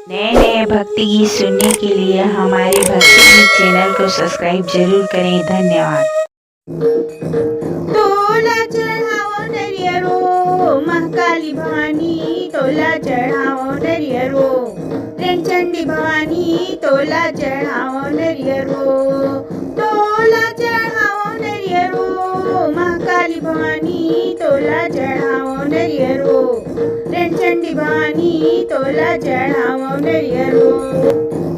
नए नए भक्ति गीत सुनने के लिए हमारे भक्ति गीत चैनल को सब्सक्राइब जरूर करें। धन्यवाद। तोला चढ़ाओ नरियरो महाकाली भवानी, तोला चढ़ाओ नरियरो रणचंडी भवानी, तोला चढ़ाओ नरियरो, तोला चढ़ाओ नरियरो महाकाली भवानी, तोला चढ़ाओ नरियरो रणचंडी भवानी, तोला चढ़ाओ नरियरो।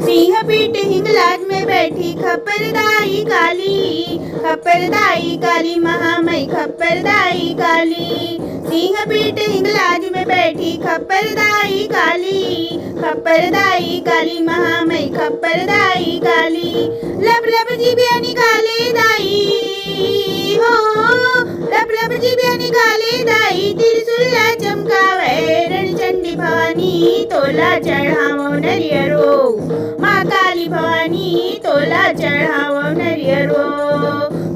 सिंह पीठ हिंगलाज में बैठी खपरदाई काली, खपरदाई काली महामई खपरदाई काली। सिंह पीठ हिंगलाज में बैठी खपरदाई काली, खपरदाई काली महामई खपरदाई काली। लब लब जीबिया निकाले दाई हो, लब लब जीबिया निकाले दाई, त्रिशूला चमकावे रणचंडी भवानी, तोला चढ़ावो नरियरो माँ काली भवानी, तोला चढ़ावो नरियरो,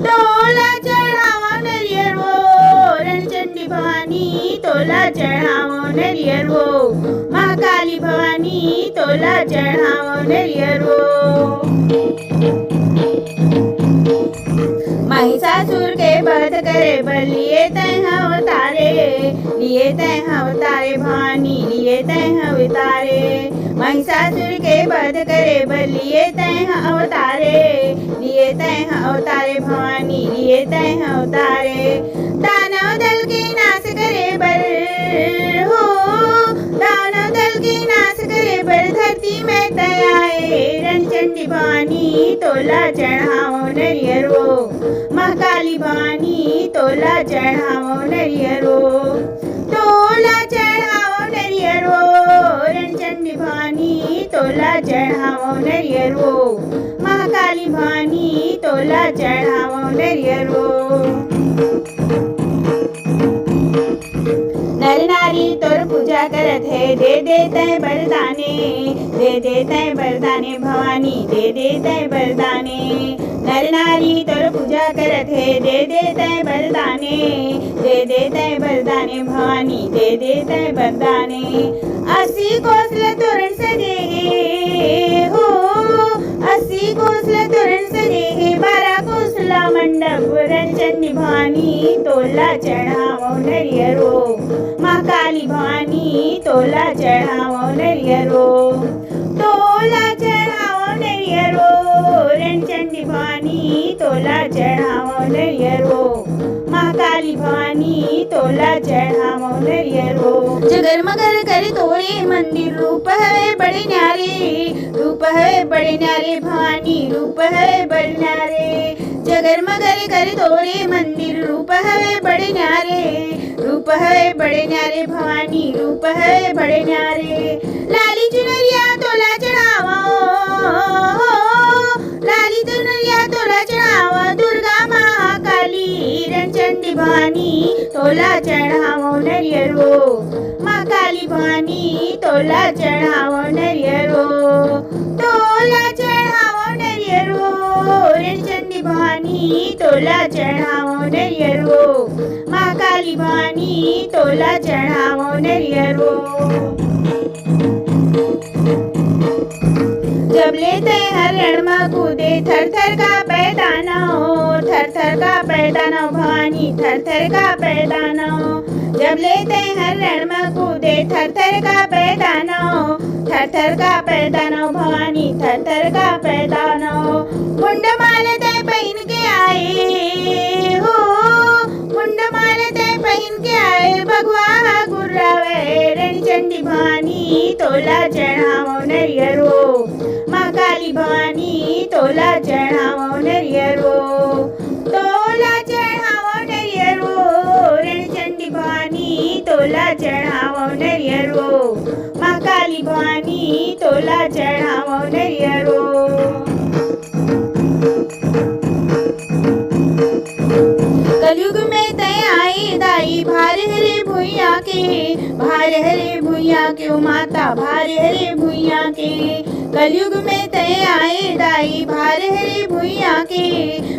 तोला चढ़ावो नरियरो रणचंडी भवानी, तोला चढ़ावो नरियरो माँ काली भवानी, तोला चढ़ावो नरियरो। महिषासुर के वध करे बल लिए तय अवतारे, लिए तय अवतारे भवानी, लिए तय अवतारे। महिषासुर के वध करे बल लिए तय अवतारे, लिए तय अवतारे भवानी, लिए तय अवतारे। दानव दल के नाश करे बल हो, दानव दल के नाश करे बल, धरती में तय आए रणचंडी भवानी, तोला चढ़ाओ नरियरो महाकाली भवानी, तोला चढ़ाओ नरियरो, तोला चढ़ाओ नरियरो रणचंडी भवानी, तोला चढ़ाओ नरियरो महाकाली भवानी, तोला चढ़ाओ नरियरो। नर नारी तोर पूजा करत है, दे देते बरदाने, दे देते बरदाने भवानी, दे देते बरदाने। नर नारी तोर पूजा करत है, दे देते बरदाने, दे देते बरदाने भवानी, दे देते बरदाने। 80 कोसल तोरण सजे हो, 80 कोसल तोरण सजे, 12 कोसला मंडप रणचंडी भवानी, तोला चढ़ावो नरियरो माँ काली भवानी, तोला चढ़ावो नरियरो, तोला चढ़ावो नरियरो रणचंडी भवानी, तोला चढ़ावो नरियरो माँ काली भवानी, तोला चढ़ावो नरियरो। जगर मगर करे तोरे मंदिर, रूप है बड़े न्यारे, रूप है बड़े न्यारे भवानी, रूप है बड़े न्यारे। जगर मगर करे तोरे मंदिर, रूप है बड़े न्यारे, रूप है बड़े न्यारे भवानी, रूप है बड़े न्यारे। लाली चुनरिया तोला चढ़ावा, लाली चुनरिया तोला चढ़ावा, दुर्गा महाकाली रणचंडी भवानी, तोला चढ़ावो नरियरो माँ काली भवानी, तोला चढ़ावो नरियरो, तोला चढ़ावो नरियरो रणचंडी भवानी, तोला चढ़ावो नरियरो माँ काली भवानी, तोला चढ़ावो नरियरो। जब लेते हर रण में कूदे, थर थर का पैदाना हो, थर थर का पैदाना भवानी, थर थर का पैदाना। जब लेते हर रण में कूदे, थर थर का पैदाना हो, थर थर का पैदाना भवानी, थर थर का पैदाना। मुंड मालते पहन के आए हो, मुंड मालते पहन के आए, भगवा गुर्रावे रणचंडी भवानी, तोला चढ़ावो नरियरो माँ काली भवानी, तोला चढ़ावो नरियरो, तोला चढ़ावो नरियरो रणचंडी भवानी, तोला चढ़ावो नरियरो माँ काली भवानी, तोला चढ़ावो नरियरो। कलयुग में तय आई दाई, भार हरे भुइया के, भार हरे भुइया के ओ माता, भार हरे भुइया के। कलयुग में तय आए दाई, भार हरे भुइया के,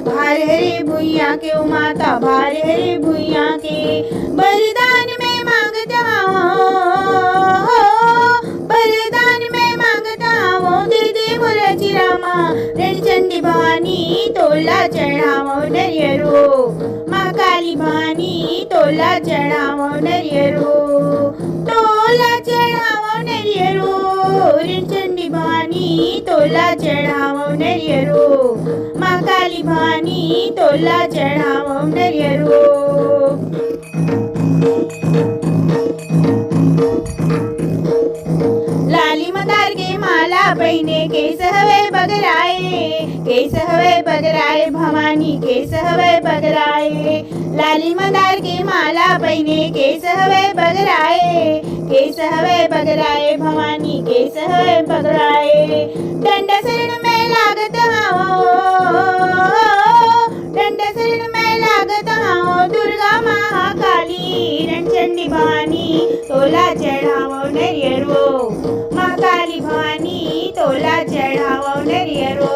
भार हरे भुइया के ओ माता, भार हरे भुइया के। बलिदान में मांगता हो, बलिदान में मुराची रामा रणचंडी भवानी तोला चढावो नरियरो महाकाली भवानी तोला चढावो नरियरो तोला चढावो नरियरो रणचंडी भवानी तोला चढावो नरियरो महाकाली भवानी तोला चढावो नरियरो लाली मदार के माला पहने केस हवे बगराए भवानी केस हवे बगराए लाली मदार के माला पहने केस हवे बगराए भवानी केस हवे बगराए दंड शरण में लागत हाओ दुर्गा महाकाली रणचंडी भवानी तोला चढ़ावो नरियरो महाकाली भवानी तोला चढ़ावो नरियरो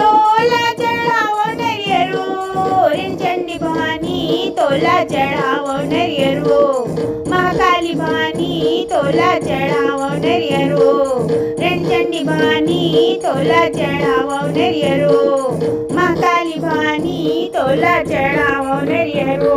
तोला चढ़ावो नरियरो रणचंडी भवानी तोला चढ़ावो नरियरो महाकाली भवानी तोला चढ़ावो नरियरो रणचंडी भवानी तोला चढ़ावो नरियरो महाकाली भवानी तोला चढ़ावो नरियरो।